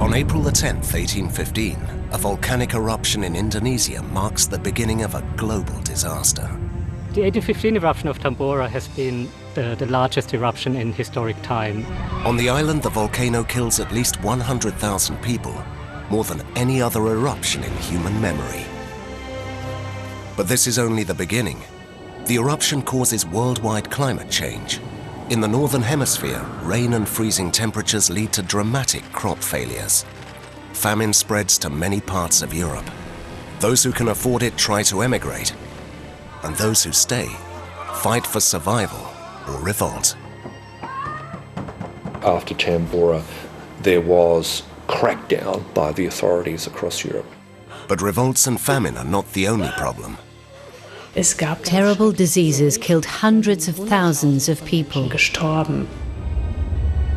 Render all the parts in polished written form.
On April the 10th, 1815, a volcanic eruption in Indonesia marks the beginning of a global disaster. The 1815 eruption of Tambora has been the largest eruption in historic time. On the island, the volcano kills at least 100,000 people, more than any other eruption in human memory. But this is only the beginning. The eruption causes worldwide climate change. In the northern hemisphere, rain and freezing temperatures lead to dramatic crop failures. Famine spreads to many parts of Europe. Those who can afford it try to emigrate, and those who stay fight for survival or revolt. After Tambora, there was crackdown by the authorities across Europe. But revolts and famine are not the only problem. Terrible diseases killed hundreds of thousands of people.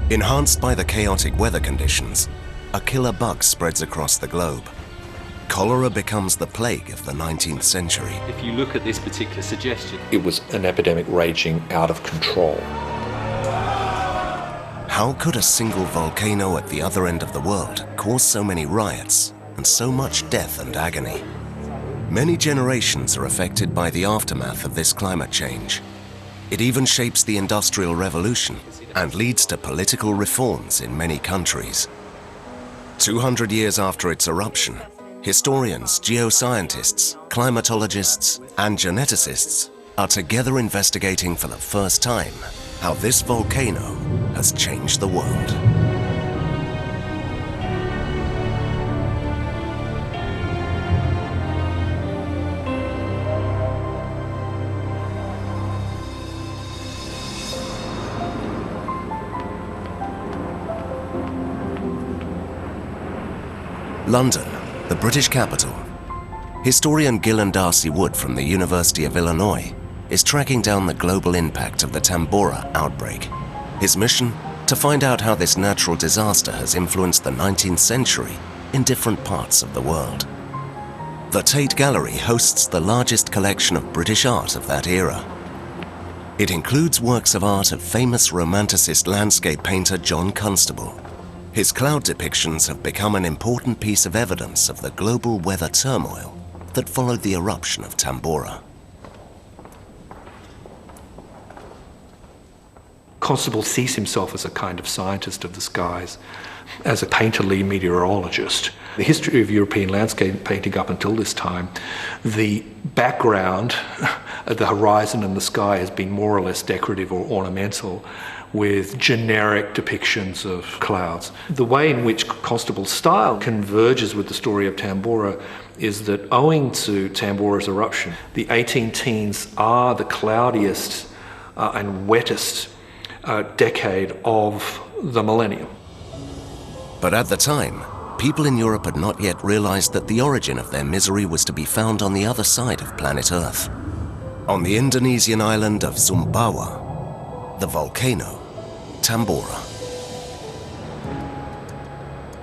Enhanced by the chaotic weather conditions, a killer bug spreads across the globe. Cholera becomes the plague of the 19th century. If you look at this particular suggestion, it was an epidemic raging out of control. How could a single volcano at the other end of the world cause so many riots and so much death and agony? Many generations are affected by the aftermath of this climate change. It even shapes the Industrial Revolution and leads to political reforms in many countries. 200 years after its eruption, historians, geoscientists, climatologists, and geneticists are together investigating for the first time how this volcano has changed the world. London, the British capital. Historian Gillen Darcy Wood from the University of Illinois is tracking down the global impact of the Tambora outbreak. His mission? To find out how this natural disaster has influenced the 19th century in different parts of the world. The Tate Gallery hosts the largest collection of British art of that era. It includes works of art of famous Romanticist landscape painter John Constable. His cloud depictions have become an important piece of evidence of the global weather turmoil that followed the eruption of Tambora. Constable sees himself as a kind of scientist of the skies, as a painterly meteorologist. The history of European landscape painting up until this time, the background at the horizon and the sky has been more or less decorative or ornamental, with generic depictions of clouds. The way in which Constable's style converges with the story of Tambora is that owing to Tambora's eruption, the 18 teens are the cloudiest and wettest decade of the millennium. But at the time, people in Europe had not yet realized that the origin of their misery was to be found on the other side of planet Earth. On the Indonesian island of Sumbawa, the volcano Tambora.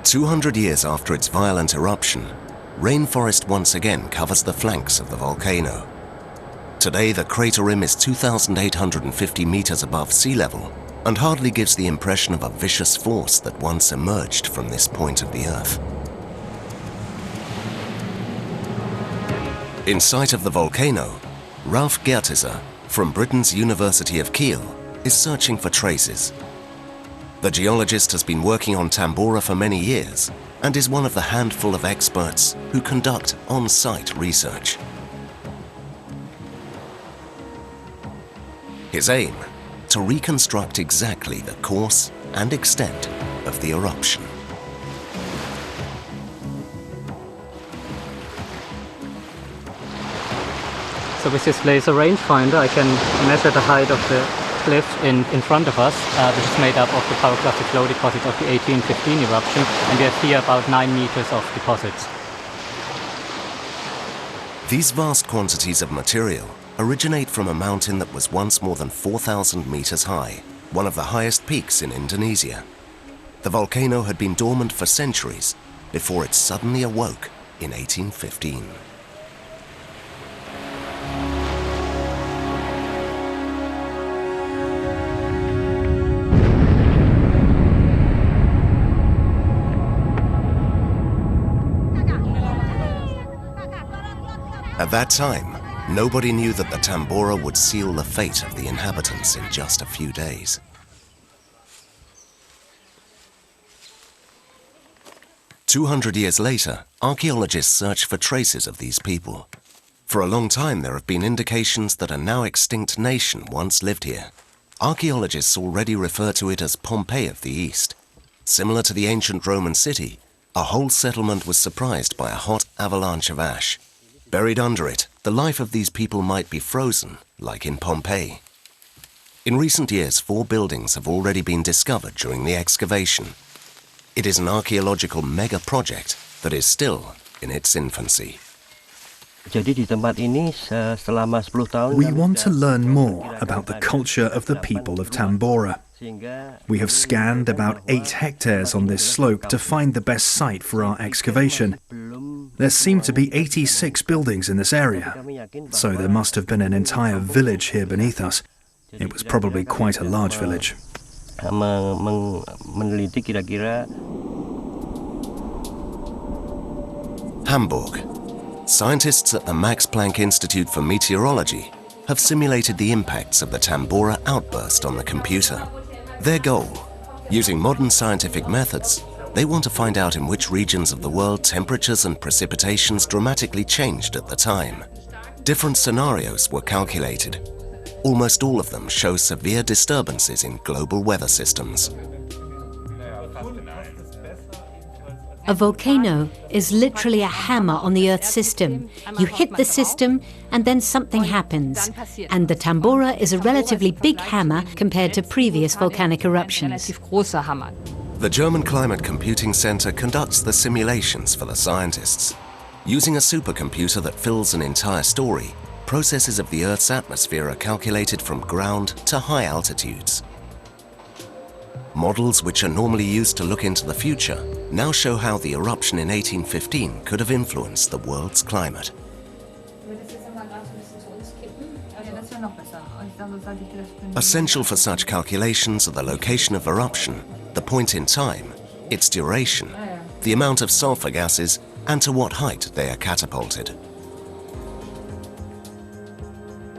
200 years after its violent eruption, rainforest once again covers the flanks of the volcano. Today, the crater rim is 2,850 meters above sea level and hardly gives the impression of a vicious force that once emerged from this point of the Earth. In sight of the volcano, Ralph Gertiser from Britain's University of Kiel is searching for traces. The geologist has been working on Tambora for many years and is one of the handful of experts who conduct on-site research. His aim? To reconstruct exactly the course and extent of the eruption. So with this laser rangefinder, I can measure the height of the cliff in front of us, which is made up of the pyroclastic flow deposits of the 1815 eruption, and we have here about 9 meters of deposits. These vast quantities of material originate from a mountain that was once more than 4,000 meters high, one of the highest peaks in Indonesia. The volcano had been dormant for centuries before it suddenly awoke in 1815. At that time, nobody knew that the Tambora would seal the fate of the inhabitants in just a few days. "200 years later, archaeologists search for traces of these people. For a long time, there have been indications that a now extinct nation once lived here. Archaeologists already refer to it as Pompeii of the East. Similar to the ancient Roman city, a whole settlement was surprised by a hot avalanche of ash. Buried under it, the life of these people might be frozen, like in Pompeii. In recent years, 4 buildings have already been discovered during the excavation. It is an archaeological mega-project that is still in its infancy. We want to learn more about the culture of the people of Tambora. We have scanned about 8 hectares on this slope to find the best site for our excavation. There seem to be 86 buildings in this area, so there must have been an entire village here beneath us. It was probably quite a large village. Hamburg. Scientists at the Max Planck Institute for Meteorology have simulated the impacts of the Tambora outburst on the computer. Their goal, using modern scientific methods, they want to find out in which regions of the world temperatures and precipitations dramatically changed at the time. Different scenarios were calculated. Almost all of them show severe disturbances in global weather systems. A volcano is literally a hammer on the Earth system. You hit the system and then something happens. And the Tambora is a relatively big hammer compared to previous volcanic eruptions. The German Climate Computing Center conducts the simulations for the scientists. Using a supercomputer that fills an entire story, processes of the Earth's atmosphere are calculated from ground to high altitudes. Models which are normally used to look into the future now show how the eruption in 1815 could have influenced the world's climate. Essential for such calculations are the location of eruption, the point in time, its duration, the amount of sulfur gases, and to what height they are catapulted.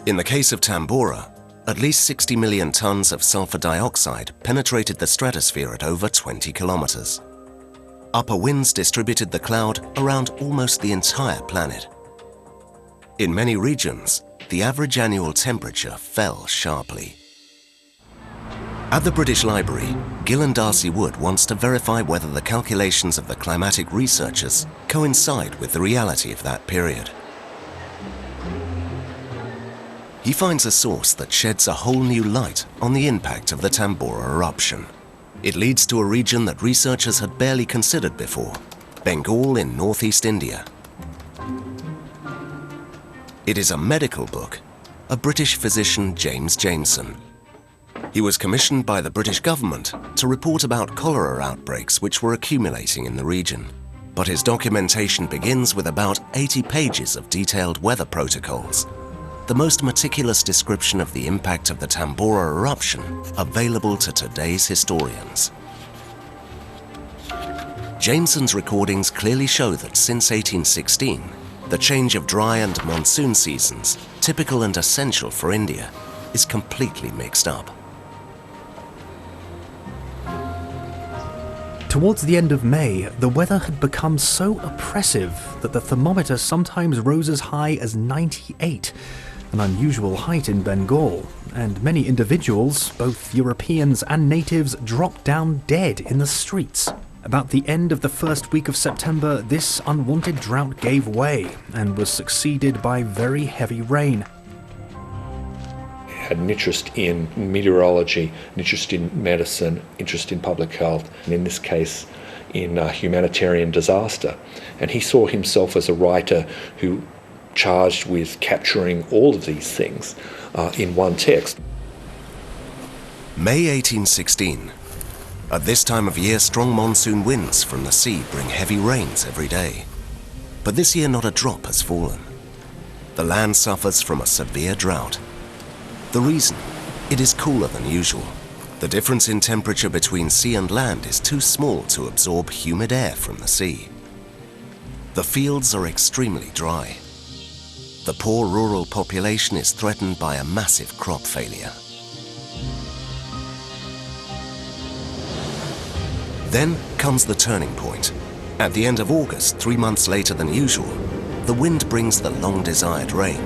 In the case of Tambora, at least 60 million tons of sulfur dioxide penetrated the stratosphere at over 20 kilometers. Upper winds distributed the cloud around almost the entire planet. In many regions, the average annual temperature fell sharply. At the British Library, Gill and Darcy Wood wants to verify whether the calculations of the climatic researchers coincide with the reality of that period. He finds a source that sheds a whole new light on the impact of the Tambora eruption. It leads to a region that researchers had barely considered before, Bengal in northeast India. It is a medical book, a British physician, James Jameson. He was commissioned by the British government to report about cholera outbreaks which were accumulating in the region. But his documentation begins with about 80 pages of detailed weather protocols, the most meticulous description of the impact of the Tambora eruption available to today's historians. Jameson's recordings clearly show that since 1816, the change of dry and monsoon seasons, typical and essential for India, is completely mixed up. Towards the end of May, the weather had become so oppressive that the thermometer sometimes rose as high as 98, an unusual height in Bengal, and many individuals, both Europeans and natives, dropped down dead in the streets. About the end of the first week of September, this unwanted drought gave way and was succeeded by very heavy rain. He had an interest in meteorology, an interest in medicine, interest in public health, and in this case, in humanitarian disaster. And he saw himself as a writer who charged with capturing all of these things in one text. May 1816. At this time of year, strong monsoon winds from the sea bring heavy rains every day. But this year not a drop has fallen. The land suffers from a severe drought. The reason? It is cooler than usual. The difference in temperature between sea and land is too small to absorb humid air from the sea. The fields are extremely dry. the poor rural population is threatened by a massive crop failure. Then comes the turning point. At the end of August, 3 months later than usual, the wind brings the long-desired rain.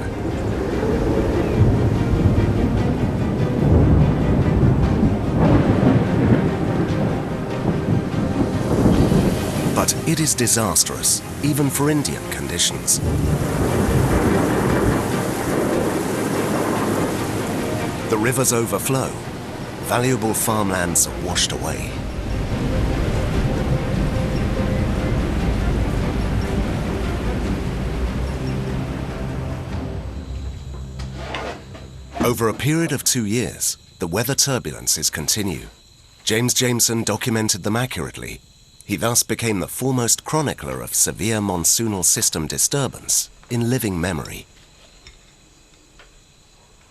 But it is disastrous, even for Indian conditions. The rivers overflow. Valuable farmlands are washed away. Over a period of 2 years, the weather turbulences continue. James Jameson documented them accurately. He thus became the foremost chronicler of severe monsoonal system disturbance in living memory.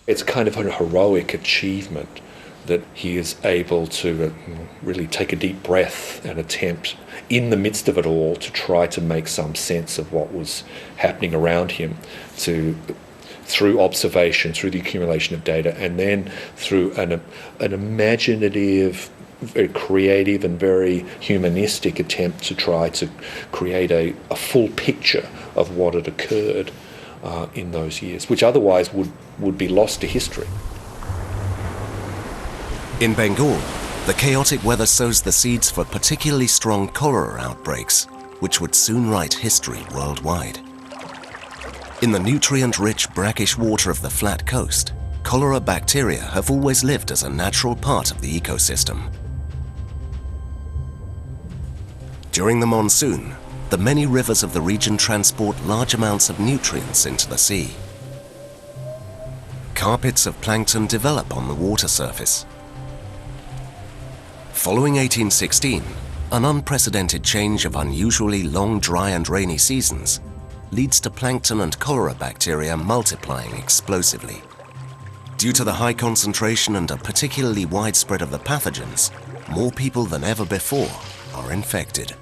It's kind of a heroic achievement that he is able to really take a deep breath and attempt, in the midst of it all, to try to make some sense of what was happening around him, through observation, through the accumulation of data, and then through an imaginative, very creative and very humanistic attempt to try to create a full picture of what had occurred in those years, which otherwise would be lost to history. In Bengal, the chaotic weather sows the seeds for particularly strong cholera outbreaks, which would soon write history worldwide. In the nutrient-rich, brackish water of the flat coast, cholera bacteria have always lived as a natural part of the ecosystem. During the monsoon, the many rivers of the region transport large amounts of nutrients into the sea. Carpets of plankton develop on the water surface. Following 1816, an unprecedented change of unusually long, dry and rainy seasons leads to plankton and cholera bacteria multiplying explosively. Due to the high concentration and a particularly widespread of the pathogens, more people than ever before are infected.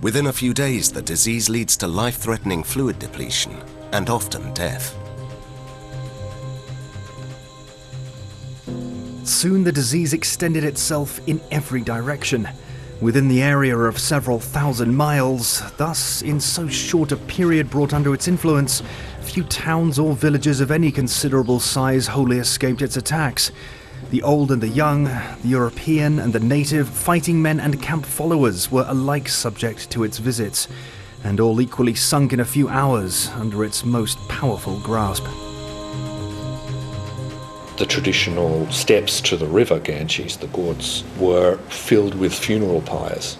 Within a few days, the disease leads to life-threatening fluid depletion and often death. Soon the disease extended itself in every direction, within the area of several thousand miles. Thus, in so short a period brought under its influence, few towns or villages of any considerable size wholly escaped its attacks. The old and the young, the European and the native, fighting men and camp followers were alike subject to its visits, and all equally sunk in a few hours under its most powerful grasp. The traditional steps to the river Ganges, the Ghats, were filled with funeral pyres,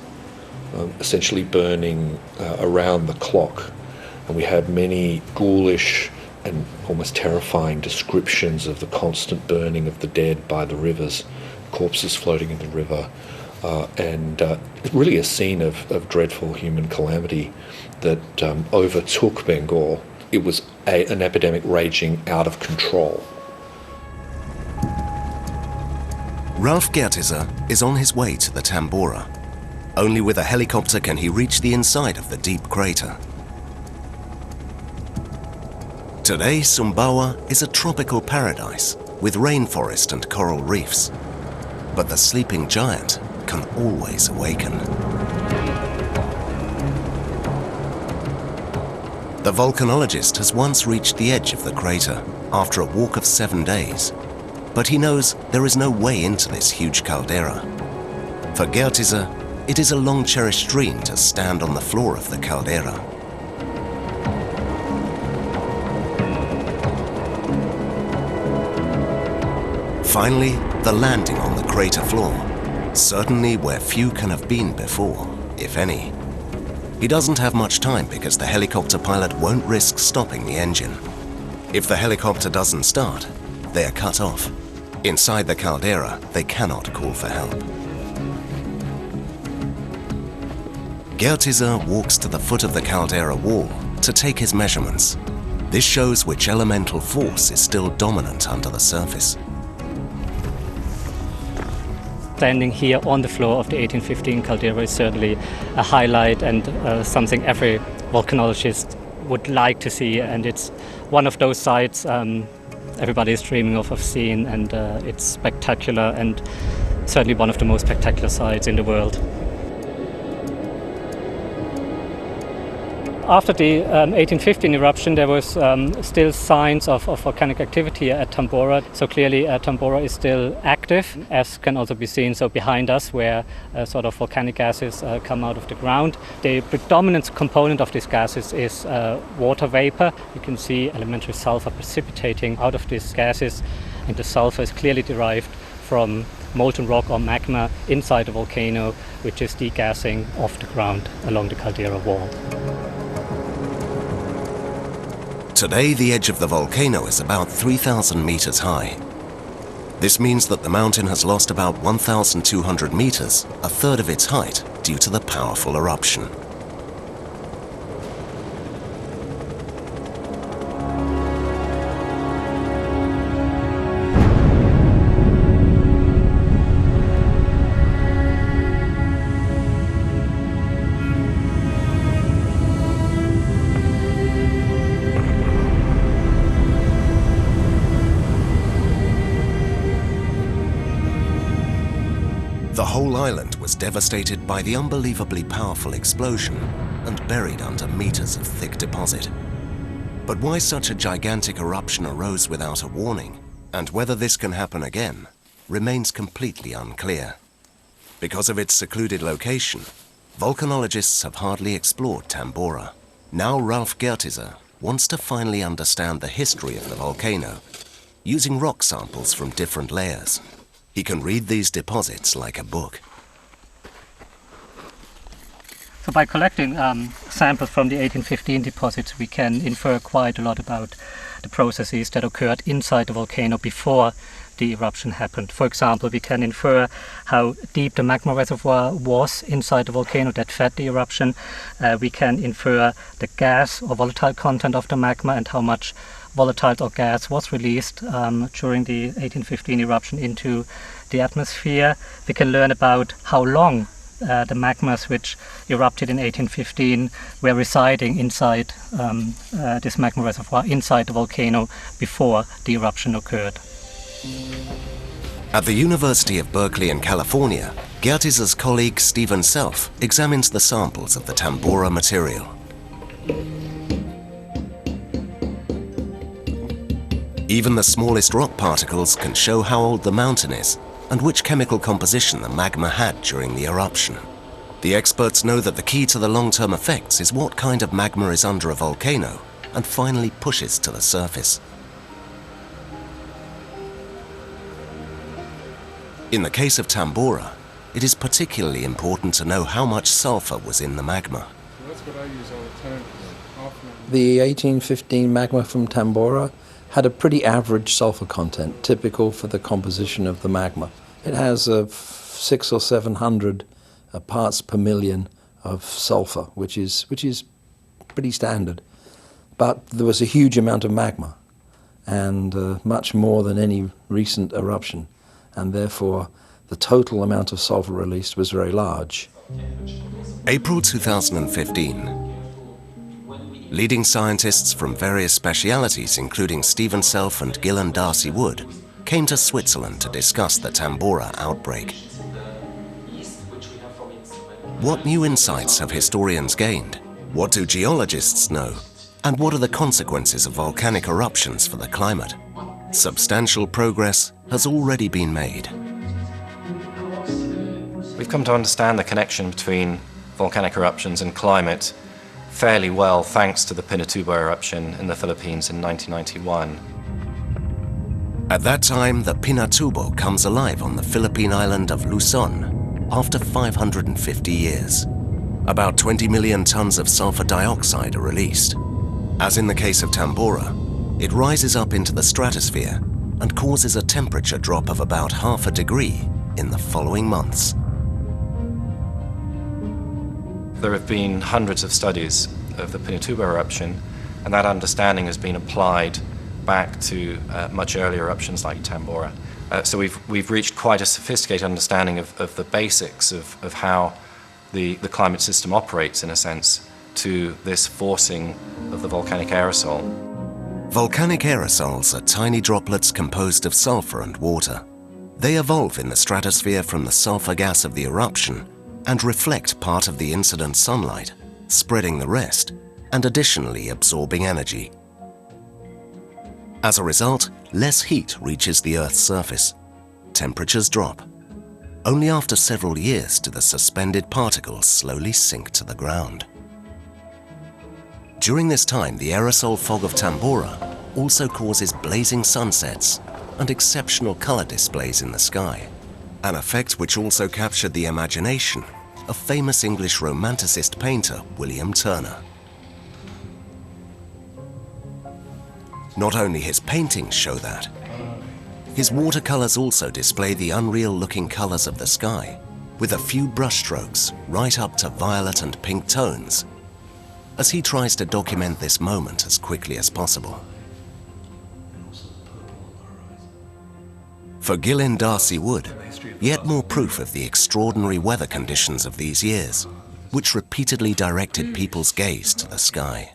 essentially burning around the clock. And we have many ghoulish and almost terrifying descriptions of the constant burning of the dead by the rivers, corpses floating in the river, and really a scene of dreadful human calamity that overtook Bengal. It was an epidemic raging out of control. Ralph Gertizer is on his way to the Tambora. Only with a helicopter can he reach the inside of the deep crater. Today, Sumbawa is a tropical paradise with rainforest and coral reefs. But the sleeping giant can always awaken. The volcanologist has once reached the edge of the crater after a walk of 7 days. But he knows there is no way into this huge caldera. For Gertizer, it is a long-cherished dream to stand on the floor of the caldera. Finally, the landing on the crater floor, certainly where few can have been before, if any. He doesn't have much time because the helicopter pilot won't risk stopping the engine. If the helicopter doesn't start, they are cut off. Inside the caldera, they cannot call for help. Gertizer walks to the foot of the caldera wall to take his measurements. This shows which elemental force is still dominant under the surface. Standing here on the floor of the 1815 caldera is certainly a highlight and something every volcanologist would like to see, and it's one of those sites everybody is dreaming of seeing, and it's spectacular, and certainly one of the most spectacular sites in the world. After the 1815 eruption, there was still signs of volcanic activity at Tambora. So clearly Tambora is still active, as can also be seen so behind us, where sort of volcanic gases come out of the ground. The predominant component of these gases is water vapor. You can see elementary sulfur precipitating out of these gases, and the sulfur is clearly derived from molten rock or magma inside the volcano, which is degassing off the ground along the caldera wall. Today, the edge of the volcano is about 3,000 meters high. This means that the mountain has lost about 1,200 meters, a third of its height, due to the powerful eruption. The whole island was devastated by the unbelievably powerful explosion and buried under meters of thick deposit. But why such a gigantic eruption arose without a warning, and whether this can happen again, remains completely unclear. Because of its secluded location, volcanologists have hardly explored Tambora. Now Ralf Gertiser wants to finally understand the history of the volcano, using rock samples from different layers. He can read these deposits like a book. So by collecting samples from the 1815 deposits, we can infer quite a lot about the processes that occurred inside the volcano before the eruption happened. For example, we can infer how deep the magma reservoir was inside the volcano that fed the eruption. We can infer the gas or volatile content of the magma and how much volatile or gas was released during the 1815 eruption into the atmosphere. We can learn about how long the magmas which erupted in 1815 were residing inside this magma reservoir, inside the volcano, before the eruption occurred. At the University of Berkeley in California, Gertiser's colleague Stephen Self examines the samples of the Tambora material. Even the smallest rock particles can show how old the mountain is and which chemical composition the magma had during the eruption. The experts know that the key to the long-term effects is what kind of magma is under a volcano and finally pushes to the surface. In the case of Tambora, it is particularly important to know how much sulfur was in the magma. That's what I use all the time. The 1815 magma from Tambora had a pretty average sulfur content, typical for the composition of the magma. It has 600 or 700 parts per million of sulfur, which is pretty standard. But there was a huge amount of magma, and much more than any recent eruption, and therefore the total amount of sulfur released was very large. April 2015. Leading scientists from various specialities, including Stephen Self and Gillen Darcy Wood, came to Switzerland to discuss the Tambora outbreak. What new insights have historians gained? What do geologists know? And what are the consequences of volcanic eruptions for the climate? Substantial progress has already been made. We've come to understand the connection between volcanic eruptions and climate fairly well thanks to the Pinatubo eruption in the Philippines in 1991. At that time, the Pinatubo comes alive on the Philippine island of Luzon after 550 years. About 20 million tons of sulfur dioxide are released. As in the case of Tambora, it rises up into the stratosphere and causes a temperature drop of about half a degree in the following months. There have been hundreds of studies of the Pinatubo eruption, and that understanding has been applied back to much earlier eruptions like Tambora. So we've reached quite a sophisticated understanding of the basics of how the climate system operates, in a sense, to this forcing of the volcanic aerosol. Volcanic aerosols are tiny droplets composed of sulfur and water. They evolve in the stratosphere from the sulfur gas of the eruption and reflect part of the incident sunlight, spreading the rest, and additionally absorbing energy. As a result, less heat reaches the Earth's surface. Temperatures drop. Only after several years do the suspended particles slowly sink to the ground. During this time, the aerosol fog of Tambora also causes blazing sunsets and exceptional color displays in the sky, an effect which also captured the imagination of famous English Romanticist painter William Turner. Not only his paintings show that, his watercolors also display the unreal-looking colors of the sky, with a few brushstrokes right up to violet and pink tones, as he tries to document this moment as quickly as possible. For Gillen Darcy Wood, yet more proof of the extraordinary weather conditions of these years, which repeatedly directed people's gaze to the sky.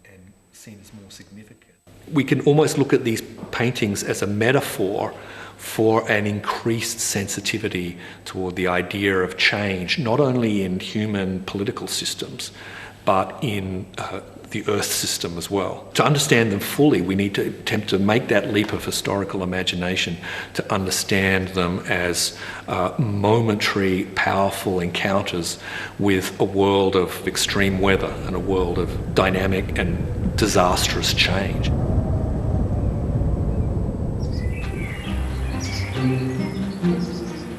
We can almost look at these paintings as a metaphor for an increased sensitivity toward the idea of change, not only in human political systems, but in the Earth system as well. To understand them fully, we need to attempt to make that leap of historical imagination to understand them as momentary, powerful encounters with a world of extreme weather and a world of dynamic and disastrous change.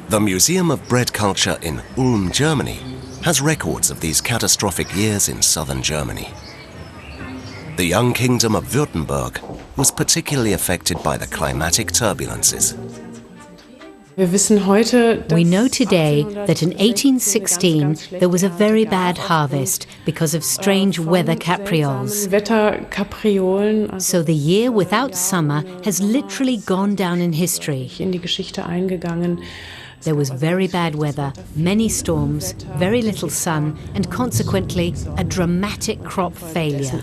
The Museum of Bread Culture in Ulm, Germany, has records of these catastrophic years in southern Germany. The young kingdom of Württemberg was particularly affected by the climatic turbulences. We know today that in 1816 there was a very bad harvest because of strange weather caprioles. So the year without summer has literally gone down in history. There was very bad weather, many storms, very little sun, and consequently a dramatic crop failure.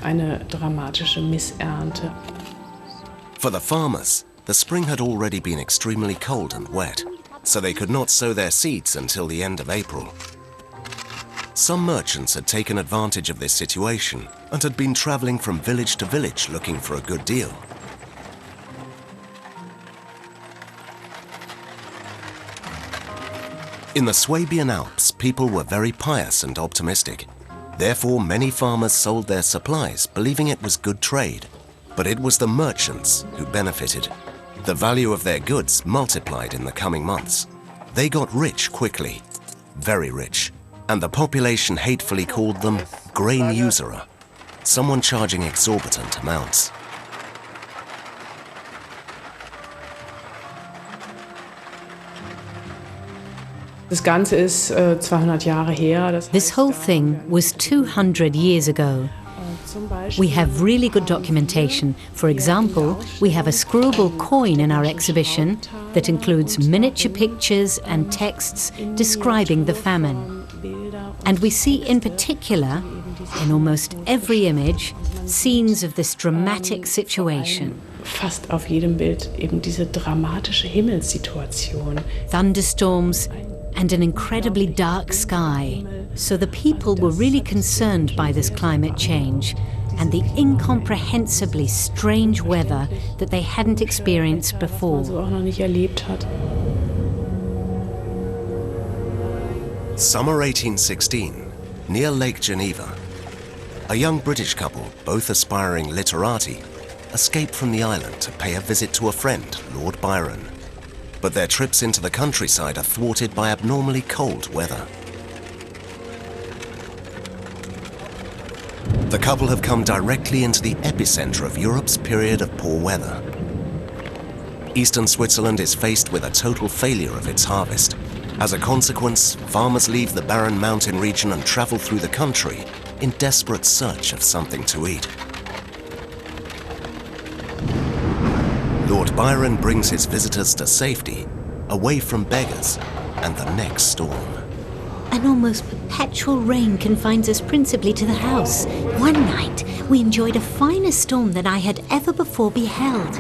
For the farmers, the spring had already been extremely cold and wet, so they could not sow their seeds until the end of April. Some merchants had taken advantage of this situation and had been traveling from village to village looking for a good deal. In the Swabian Alps, people were very pious and optimistic. Therefore, many farmers sold their supplies, believing it was good trade. But it was the merchants who benefited. The value of their goods multiplied in the coming months. They got rich quickly, very rich, and the population hatefully called them grain usurer, someone charging exorbitant amounts. This whole thing was 200 years ago. We have really good documentation. For example, we have a screwable coin in our exhibition that includes miniature pictures and texts describing the famine. And we see in particular, in almost every image, scenes of this dramatic situation. Fast auf jedem Bild eben diese dramatische Himmelssituation. Thunderstorms and an incredibly dark sky. So the people were really concerned by this climate change and the incomprehensibly strange weather that they hadn't experienced before. Summer 1816, near Lake Geneva. A young British couple, both aspiring literati, escaped from the island to pay a visit to a friend, Lord Byron. But their trips into the countryside are thwarted by abnormally cold weather. The couple have come directly into the epicenter of Europe's period of poor weather. Eastern Switzerland is faced with a total failure of its harvest. As a consequence, farmers leave the barren mountain region and travel through the country in desperate search of something to eat. Lord Byron brings his visitors to safety, away from beggars and the next storm. An almost perpetual rain confines us principally to the house. One night, we enjoyed a finer storm than I had ever before beheld.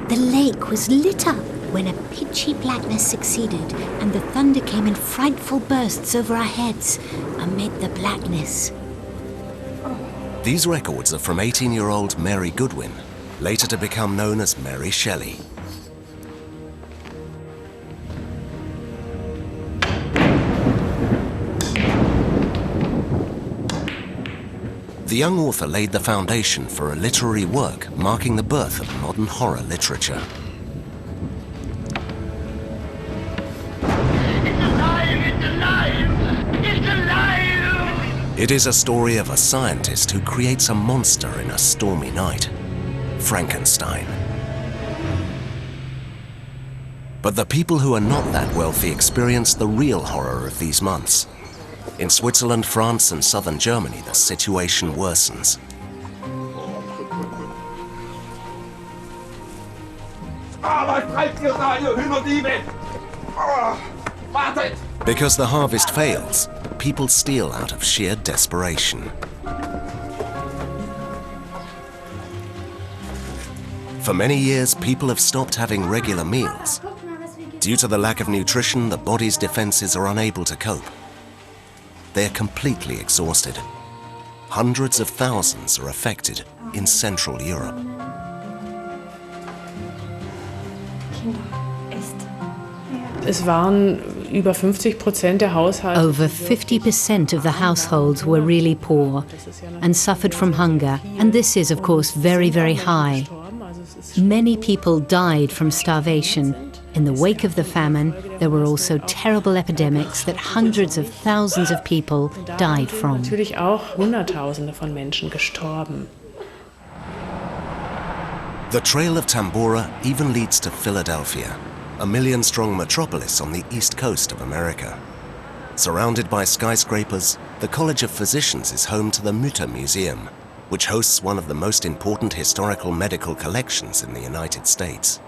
The lake was lit up when a pitchy blackness succeeded, and the thunder came in frightful bursts over our heads amid the blackness. These records are from 18-year-old Mary Goodwin, later to become known as Mary Shelley. The young author laid the foundation for a literary work marking the birth of modern horror literature. It's alive! It's alive! It's alive! It is a story of a scientist who creates a monster in a stormy night, Frankenstein. But the people who are not that wealthy experience the real horror of these months. In Switzerland, France, and southern Germany, the situation worsens. Because the harvest fails, people steal out of sheer desperation. For many years, people have stopped having regular meals. Due to the lack of nutrition, the body's defenses are unable to cope. They're completely exhausted. Hundreds of thousands are affected in Central Europe. Over 50% of the households were really poor and suffered from hunger, and this is, of course, very, very high. Many people died from starvation. In the wake of the famine, there were also terrible epidemics that hundreds of thousands of people died from. Natürlich auch Hunderttausende von Menschen gestorben. The Trail of Tambora even leads to Philadelphia, a million-strong metropolis on the east coast of America. Surrounded by skyscrapers, the College of Physicians is home to the Mutter Museum, which hosts one of the most important historical medical collections in the United States.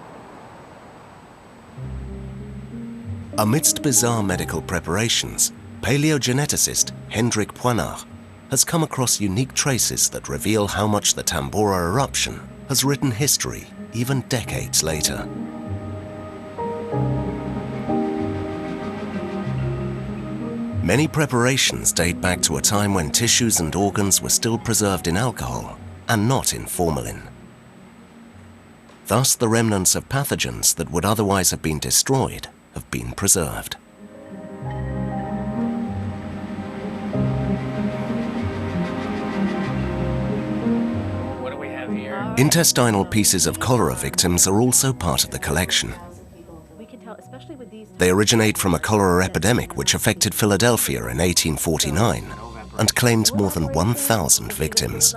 Amidst bizarre medical preparations, paleogeneticist Hendrik Poinard has come across unique traces that reveal how much the Tambora eruption has written history even decades later. Many preparations date back to a time when tissues and organs were still preserved in alcohol and not in formalin. Thus, the remnants of pathogens that would otherwise have been destroyed have been preserved. What do we have here? Intestinal pieces of cholera victims are also part of the collection. They originate from a cholera epidemic which affected Philadelphia in 1849 and claimed more than 1,000 victims.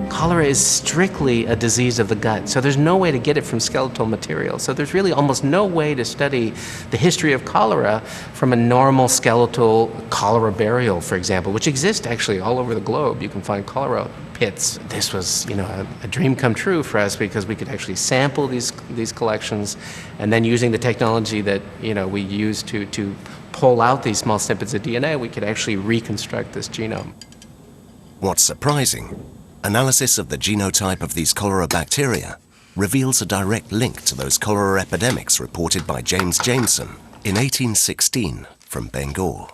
Cholera is strictly a disease of the gut, so there's no way to get it from skeletal material. So there's really almost no way to study the history of cholera from a normal skeletal cholera burial, for example, which exists actually all over the globe. You can find cholera pits. This was, a dream come true for us because we could actually sample these collections, and then using the technology that we use to pull out these small snippets of DNA, we could actually reconstruct this genome. What's surprising, analysis of the genotype of these cholera bacteria reveals a direct link to those cholera epidemics reported by James Jameson in 1816 from Bengal.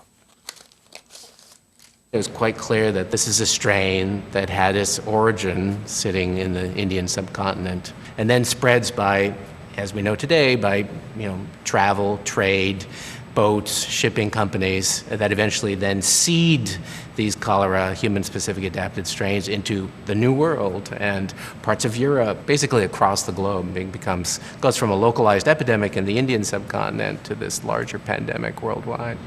It was quite clear that this is a strain that had its origin sitting in the Indian subcontinent and then spreads by, as we know today, by travel, trade, boats, shipping companies that eventually then seed these cholera human-specific adapted strains into the New World and parts of Europe, basically across the globe. It goes from a localized epidemic in the Indian subcontinent to this larger pandemic worldwide.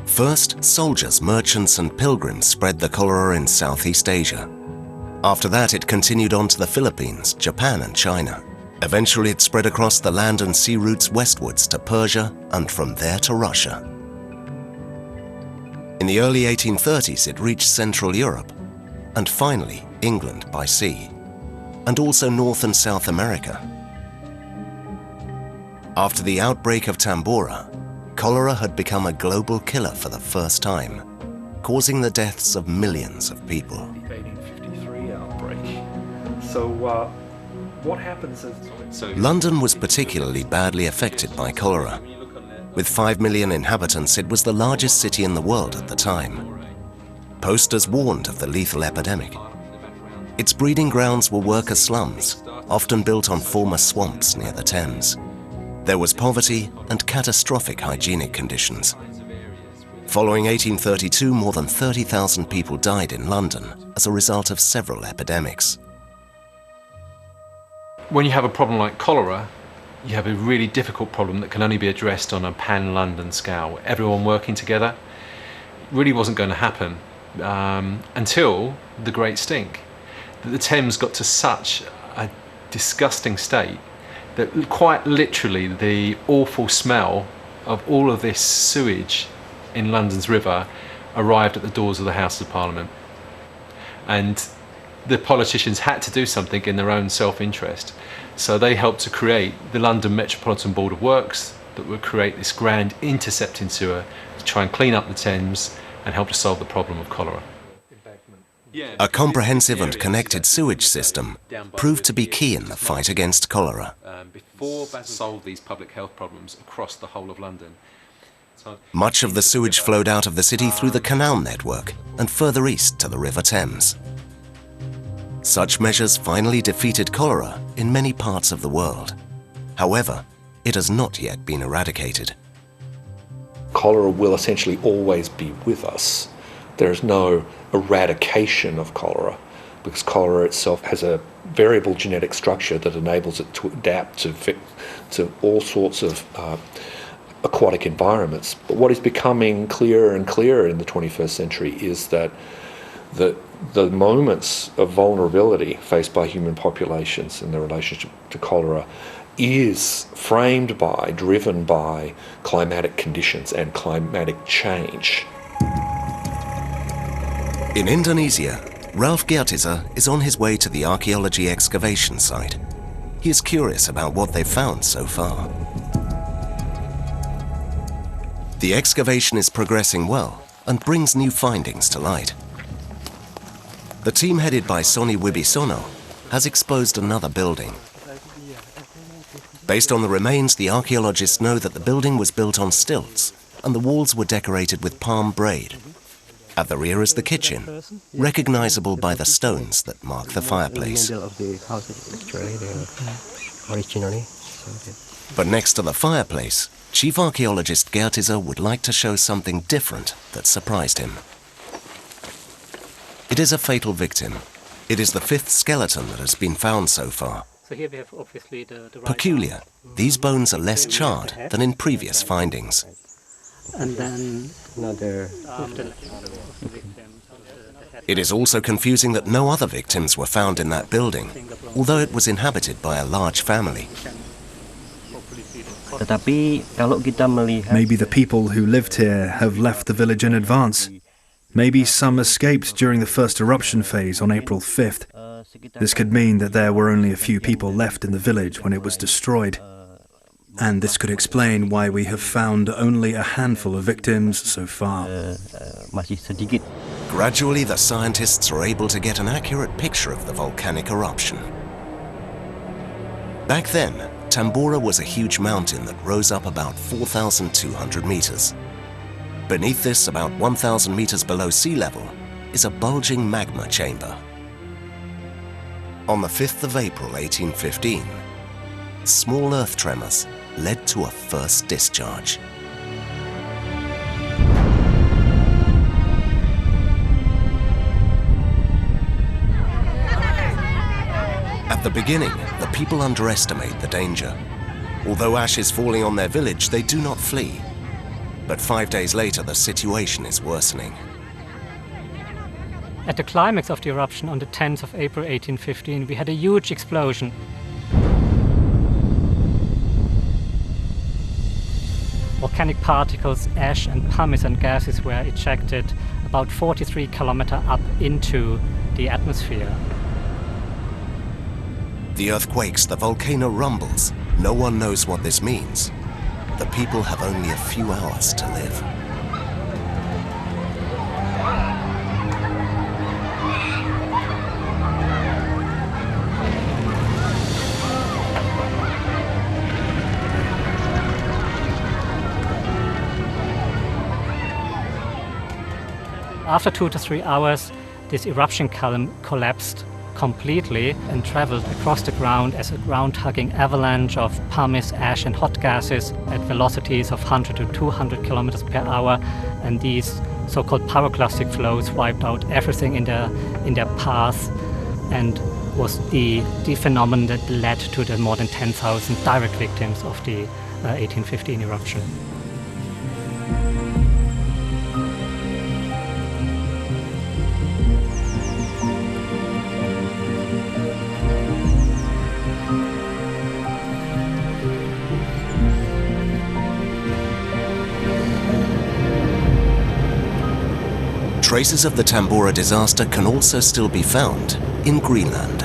First, soldiers, merchants, and pilgrims spread the cholera in Southeast Asia. After that, it continued on to the Philippines, Japan, and China. Eventually, it spread across the land and sea routes westwards to Persia, and from there to Russia. In the early 1830s, it reached Central Europe, and finally, England by sea, and also North and South America. After the outbreak of Tambora, cholera had become a global killer for the first time, causing the deaths of millions of people. 1853 outbreak. So what happens is... London was particularly badly affected by cholera. With 5 million inhabitants, it was the largest city in the world at the time. Posters warned of the lethal epidemic. Its breeding grounds were worker slums, often built on former swamps near the Thames. There was poverty and catastrophic hygienic conditions. Following 1832, more than 30,000 people died in London as a result of several epidemics. When you have a problem like cholera, you have a really difficult problem that can only be addressed on a pan-London scale. Everyone working together really wasn't going to happen until the Great Stink. The Thames got to such a disgusting state that quite literally the awful smell of all of this sewage in London's river arrived at the doors of the House of Parliament. And the politicians had to do something in their own self-interest. So they helped to create the London Metropolitan Board of Works that would create this grand intercepting sewer to try and clean up the Thames and help to solve the problem of cholera. A comprehensive and connected sewage system proved to be key in the fight against cholera. Before that solved these public health problems across the whole of London. Much of the sewage flowed out of the city through the canal network and further east to the River Thames. Such measures finally defeated cholera in many parts of the world. However, it has not yet been eradicated. Cholera will essentially always be with us. There is no eradication of cholera because cholera itself has a variable genetic structure that enables it to adapt to all sorts of aquatic environments. But what is becoming clearer and clearer in the 21st century is that the moments of vulnerability faced by human populations in their relationship to cholera is framed by, driven by climatic conditions and climatic change. In Indonesia, Ralph Geertizer is on his way to the archaeology excavation site. He is curious about what they've found so far. The excavation is progressing well and brings new findings to light. The team headed by Sonny Wibisono has exposed another building. Based on the remains, the archaeologists know that the building was built on stilts and the walls were decorated with palm braid. At the rear is the kitchen, recognizable by the stones that mark the fireplace. But next to the fireplace, Chief Archaeologist Geertizer would like to show something different that surprised him. It is a fatal victim. It is the 5th skeleton that has been found so far. So here we have obviously the right Peculiar, these bones are less charred than in previous findings. and then another. It is also confusing that no other victims were found in that building, although it was inhabited by a large family. Maybe the people who lived here have left the village in advance. Maybe some escaped during the first eruption phase on April 5th. This could mean that there were only a few people left in the village when it was destroyed. And this could explain why we have found only a handful of victims so far. Gradually, the scientists are able to get an accurate picture of the volcanic eruption. Back then, Tambora was a huge mountain that rose up about 4,200 meters. Beneath this, about 1,000 meters below sea level, is a bulging magma chamber. On the 5th of April 1815, small earth tremors led to a first discharge. At the beginning, the people underestimate the danger. Although ash is falling on their village, they do not flee. But 5 days later, the situation is worsening. At the climax of the eruption on the 10th of April 1815, we had a huge explosion. Volcanic particles, ash and pumice and gases were ejected about 43 kilometers up into the atmosphere. The earth quakes, the volcano rumbles, No one knows what this means. The people have only a few hours to live. After 2 to 3 hours, this eruption column collapsed completely and traveled across the ground as a ground-hugging avalanche of pumice, ash and hot gases at velocities of 100 to 200 kilometers per hour. And these so-called pyroclastic flows wiped out everything in their path and was the phenomenon that led to the more than 10,000 direct victims of the 1815 eruption. Traces of the Tambora disaster can also still be found in Greenland.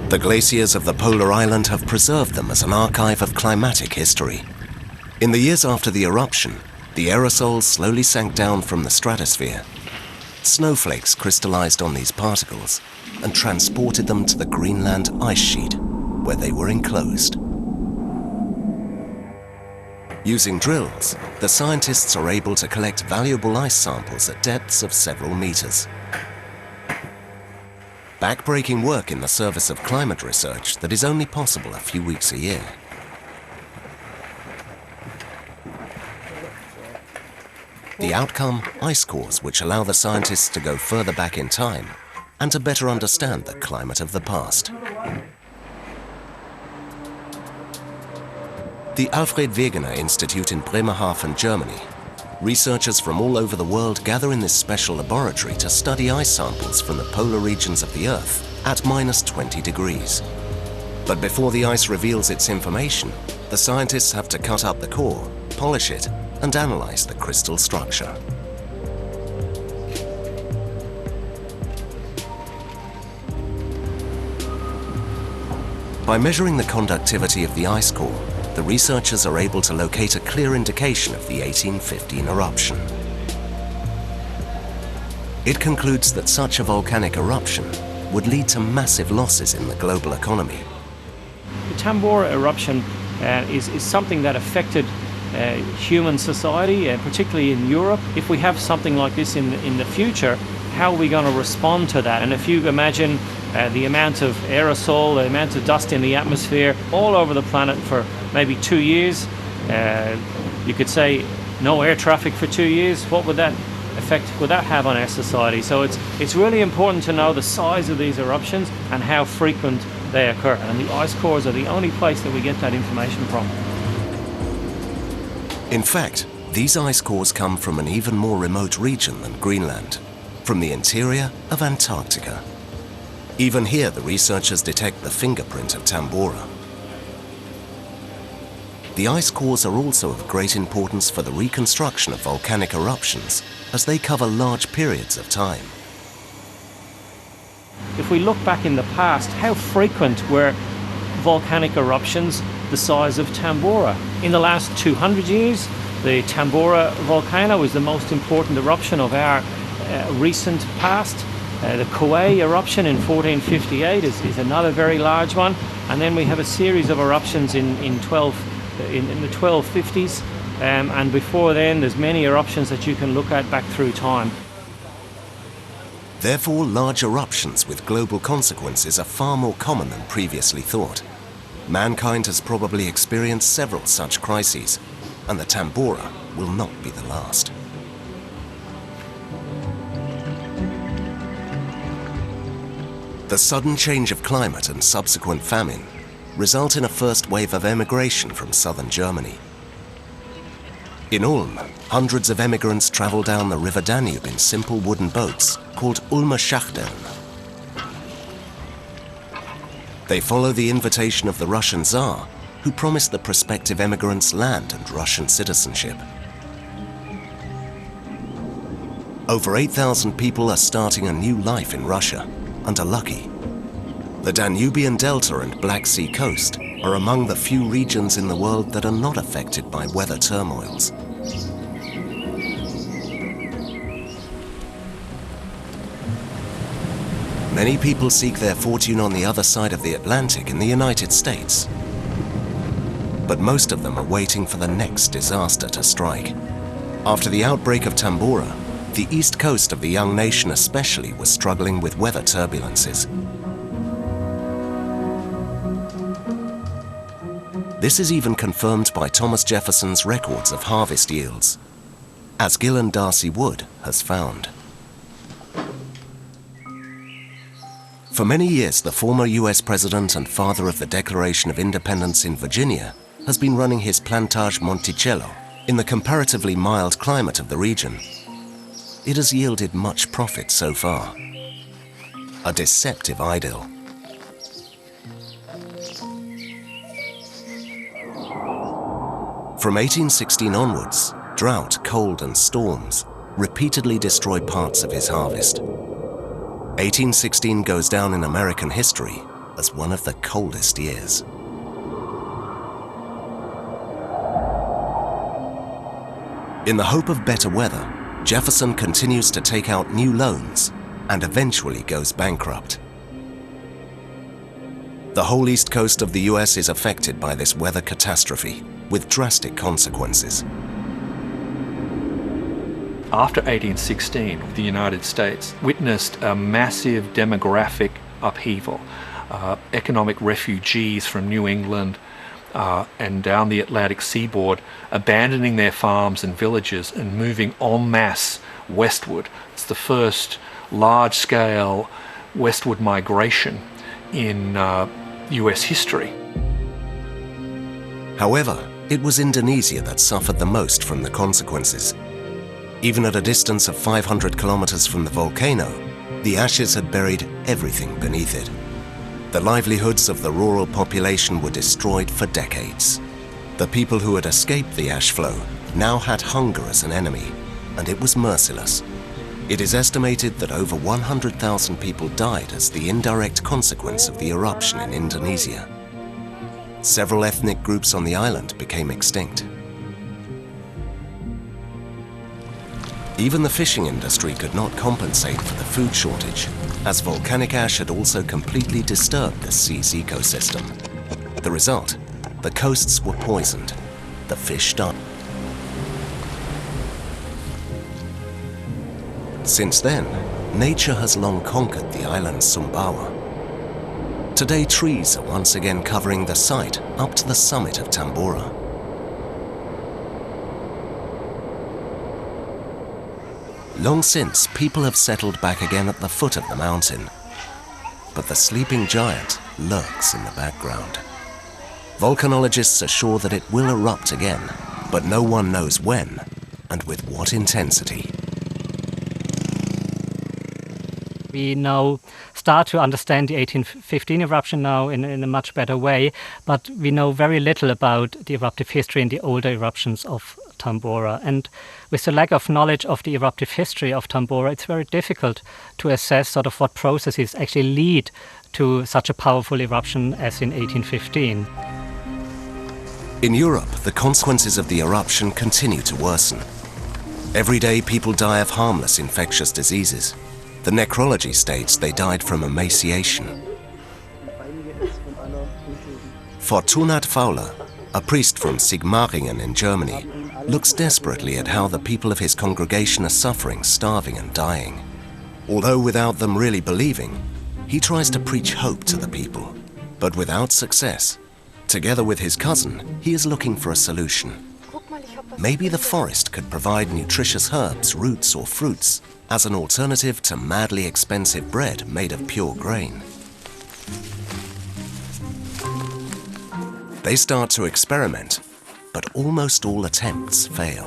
The glaciers of the polar island have preserved them as an archive of climatic history. In the years after the eruption, the aerosols slowly sank down from the stratosphere. Snowflakes crystallized on these particles and transported them to the Greenland ice sheet, where they were enclosed. Using drills, the scientists are able to collect valuable ice samples at depths of several meters. Backbreaking work in the service of climate research that is only possible a few weeks a year. The outcome, ice cores which allow the scientists to go further back in time and to better understand the climate of the past. The Alfred Wegener Institute in Bremerhaven, Germany. Researchers from all over the world gather in this special laboratory to study ice samples from the polar regions of the Earth at -20 degrees. But before the ice reveals its information, the scientists have to cut up the core, polish it, and analyze the crystal structure. By measuring the conductivity of the ice core, the researchers are able to locate a clear indication of the 1815 eruption. It concludes that such a volcanic eruption would lead to massive losses in the global economy. The Tambora eruption is something that affected human society, particularly in Europe. If we have something like this in the future, how are we going to respond to that? And if you imagine the amount of aerosol, the amount of dust in the atmosphere all over the planet for maybe 2 years, you could say no air traffic for 2 years, what would that effect would that have on our society? So it's really important to know the size of these eruptions and how frequent they occur. And the ice cores are the only place that we get that information from. In fact, these ice cores come from an even more remote region than Greenland, from the interior of Antarctica. Even here, the researchers detect the fingerprint of Tambora. The ice cores are also of great importance for the reconstruction of volcanic eruptions, as they cover large periods of time. If we look back in the past, how frequent were volcanic eruptions the size of Tambora? In the last 200 years, the Tambora volcano is the most important eruption of our recent past. The Kauai eruption in 1458 is another very large one, and then we have a series of eruptions in the 1250s, and before then there's many eruptions that you can look at back through time. Therefore, large eruptions with global consequences are far more common than previously thought. Mankind has probably experienced several such crises, and the Tambora will not be the last. The sudden change of climate and subsequent famine result in a first wave of emigration from southern Germany. In Ulm, hundreds of emigrants travel down the River Danube in simple wooden boats called Ulmer Schachteln. They follow the invitation of the Russian Tsar, who promised the prospective emigrants land and Russian citizenship. Over 8,000 people are starting a new life in Russia and are lucky. The Danubian Delta and Black Sea coast are among the few regions in the world that are not affected by weather turmoils. Many people seek their fortune on the other side of the Atlantic in the United States. But most of them are waiting for the next disaster to strike. After the outbreak of Tambora, the east coast of the young nation especially was struggling with weather turbulences. This is even confirmed by Thomas Jefferson's records of harvest yields, as Gill and Darcy Wood has found. For many years, the former US president and father of the Declaration of Independence in Virginia has been running his Plantage Monticello in the comparatively mild climate of the region. It has yielded much profit so far. A deceptive idyll. From 1816 onwards, drought, cold and storms repeatedly destroy parts of his harvest. 1816 goes down in American history as one of the coldest years. In the hope of better weather, Jefferson continues to take out new loans and eventually goes bankrupt. The whole east coast of the US is affected by this weather catastrophe, with drastic consequences. After 1816, the United States witnessed a massive demographic upheaval. Economic refugees from New England and down the Atlantic seaboard abandoning their farms and villages and moving en masse westward. It's the first large-scale westward migration in US history. However, it was Indonesia that suffered the most from the consequences. Even at a distance of 500 kilometers from the volcano, the ashes had buried everything beneath it. The livelihoods of the rural population were destroyed for decades. The people who had escaped the ash flow now had hunger as an enemy, and it was merciless. It is estimated that over 100,000 people died as the indirect consequence of the eruption in Indonesia. Several ethnic groups on the island became extinct. Even the fishing industry could not compensate for the food shortage, as volcanic ash had also completely disturbed the sea's ecosystem. The result, the coasts were poisoned, the fish died. Since then, nature has long conquered the island Sumbawa. Today, trees are once again covering the site up to the summit of Tambora. Long since, people have settled back again at the foot of the mountain. But the sleeping giant lurks in the background. Volcanologists are sure that it will erupt again, but no one knows when and with what intensity. We now start to understand the 1815 eruption now in a much better way, but we know very little about the eruptive history in the older eruptions of Tambora. And with the lack of knowledge of the eruptive history of Tambora, it's very difficult to assess sort of what processes actually lead to such a powerful eruption as in 1815. In Europe, the consequences of the eruption continue to worsen. Every day, people die of harmless infectious diseases. The necrology states they died from emaciation. Fortunat Fowler, a priest from Sigmaringen in Germany, looks desperately at how the people of his congregation are suffering, starving and dying. Although without them really believing, he tries to preach hope to the people, but without success. Together with his cousin, he is looking for a solution. Maybe the forest could provide nutritious herbs, roots or fruits as an alternative to madly expensive bread made of pure grain. They start to experiment, but almost all attempts fail.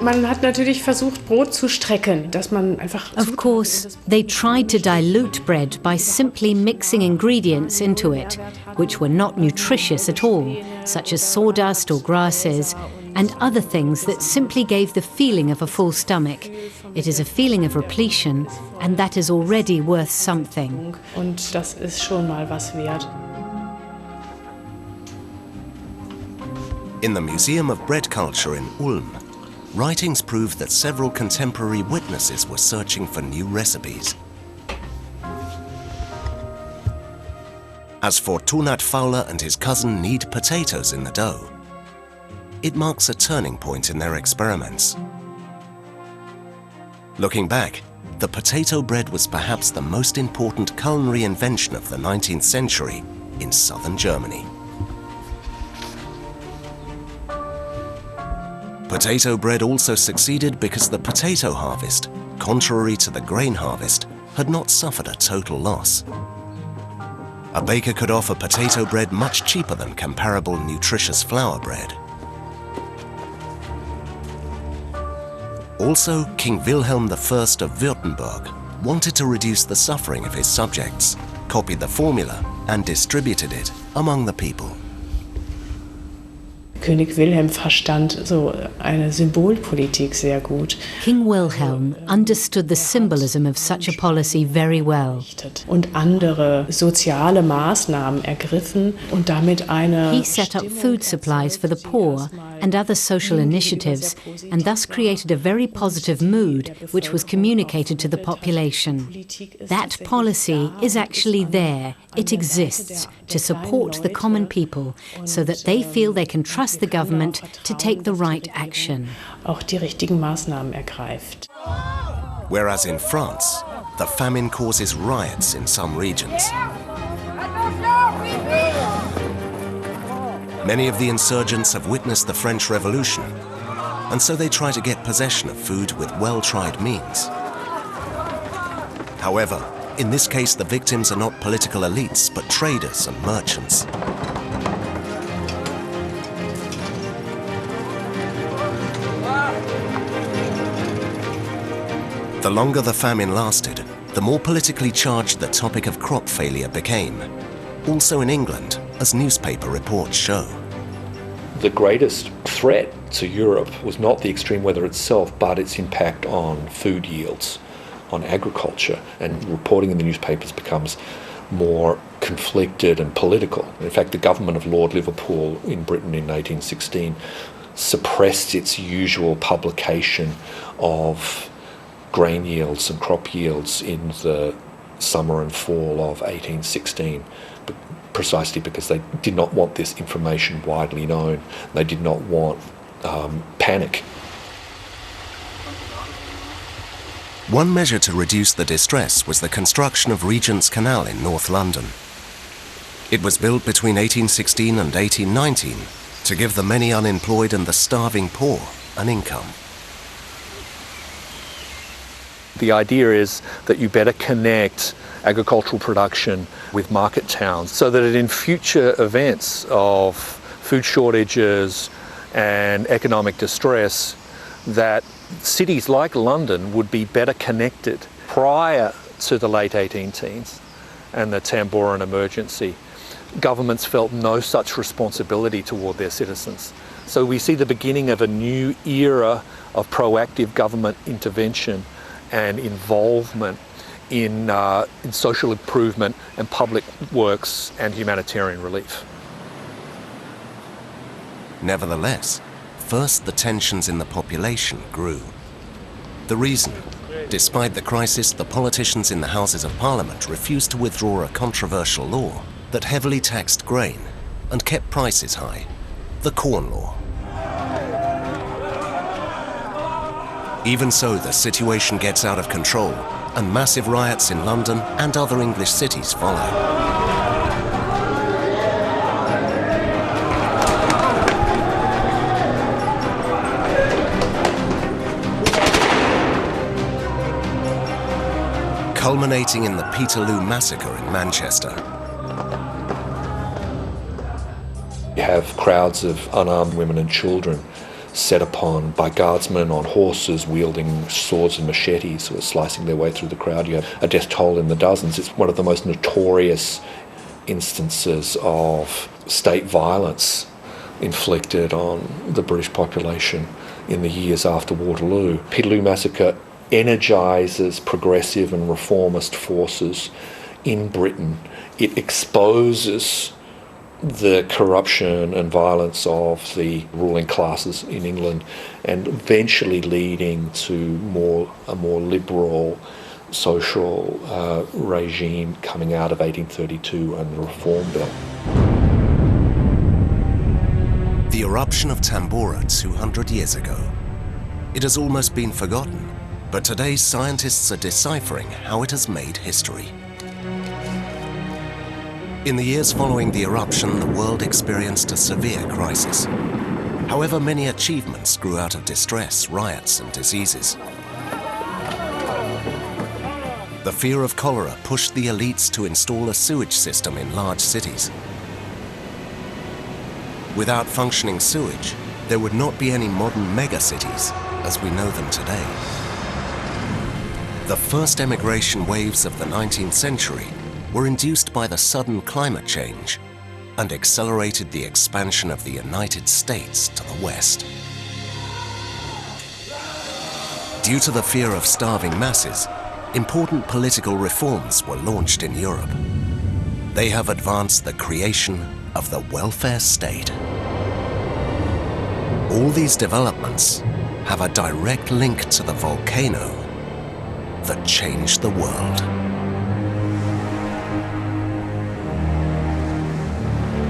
Man hat natürlich versucht, Brot zu strecken, dass man einfach. Of course, they tried to dilute bread by simply mixing ingredients into it, which were not nutritious at all, such as sawdust or grasses, and other things that simply gave the feeling of a full stomach. It is a feeling of repletion, and that is already worth something. Und das ist schon mal was wert. In the Museum of Bread Culture in Ulm, writings prove that several contemporary witnesses were searching for new recipes. As Fortunat Fowler and his cousin knead potatoes in the dough, it marks a turning point in their experiments. Looking back, the potato bread was perhaps the most important culinary invention of the 19th century in southern Germany. Potato bread also succeeded because the potato harvest, contrary to the grain harvest, had not suffered a total loss. A baker could offer potato bread much cheaper than comparable nutritious flour bread. Also, King Wilhelm I of Württemberg wanted to reduce the suffering of his subjects, copied the formula and distributed it among the people. König Wilhelm verstand so eine Symbolpolitik sehr gut. King Wilhelm understood the symbolism of such a policy very well. Und andere soziale Maßnahmen ergriffen und damit eine He set up food supplies for the poor and other social initiatives, and thus created a very positive mood which was communicated to the population. That policy is actually there. It exists to support the common people so that they feel they can trust the government to take the right action. Auch die richtigen Maßnahmen ergreift. Whereas in France, the famine causes riots in some regions. Many of the insurgents have witnessed the French Revolution, and so they try to get possession of food with well-tried means. However, in this case, the victims are not political elites, but traders and merchants. The longer the famine lasted, the more politically charged the topic of crop failure became. Also in England, as newspaper reports show. The greatest threat to Europe was not the extreme weather itself, but its impact on food yields, on agriculture, and reporting in the newspapers becomes more conflicted and political. In fact, the government of Lord Liverpool in Britain in 1816 suppressed its usual publication of grain yields and crop yields in the summer and fall of 1816, precisely because they did not want this information widely known. They did not want panic. One measure to reduce the distress was the construction of Regent's Canal in North London. It was built between 1816 and 1819 to give the many unemployed and the starving poor an income. The idea is that you better connect agricultural production with market towns so that in future events of food shortages and economic distress, that cities like London would be better connected. Prior to the late 18 teens and the Tamboran emergency, governments felt no such responsibility toward their citizens. So we see the beginning of a new era of proactive government intervention and involvement in social improvement and public works and humanitarian relief. Nevertheless, first the tensions in the population grew. The reason, despite the crisis, the politicians in the Houses of Parliament refused to withdraw a controversial law that heavily taxed grain and kept prices high, the Corn Law. Even so, the situation gets out of control, and massive riots in London and other English cities follow. Culminating in the Peterloo Massacre in Manchester. You have crowds of unarmed women and children set upon by guardsmen on horses wielding swords and machetes who are slicing their way through the crowd. You have a death toll in the dozens. It's one of the most notorious instances of state violence inflicted on the British population in the years after Waterloo. Peterloo Massacre energises progressive and reformist forces in Britain. It exposes the corruption and violence of the ruling classes in England, and eventually leading to a more liberal social regime coming out of 1832 and the Reform Bill. The eruption of Tambora 200 years ago. It has almost been forgotten, but today scientists are deciphering how it has made history. In the years following the eruption, the world experienced a severe crisis. However, many achievements grew out of distress, riots, and diseases. The fear of cholera pushed the elites to install a sewage system in large cities. Without functioning sewage, there would not be any modern megacities as we know them today. The first emigration waves of the 19th century were induced by the sudden climate change and accelerated the expansion of the United States to the west. Due to the fear of starving masses, important political reforms were launched in Europe. They have advanced the creation of the welfare state. All these developments have a direct link to the volcano that changed the world.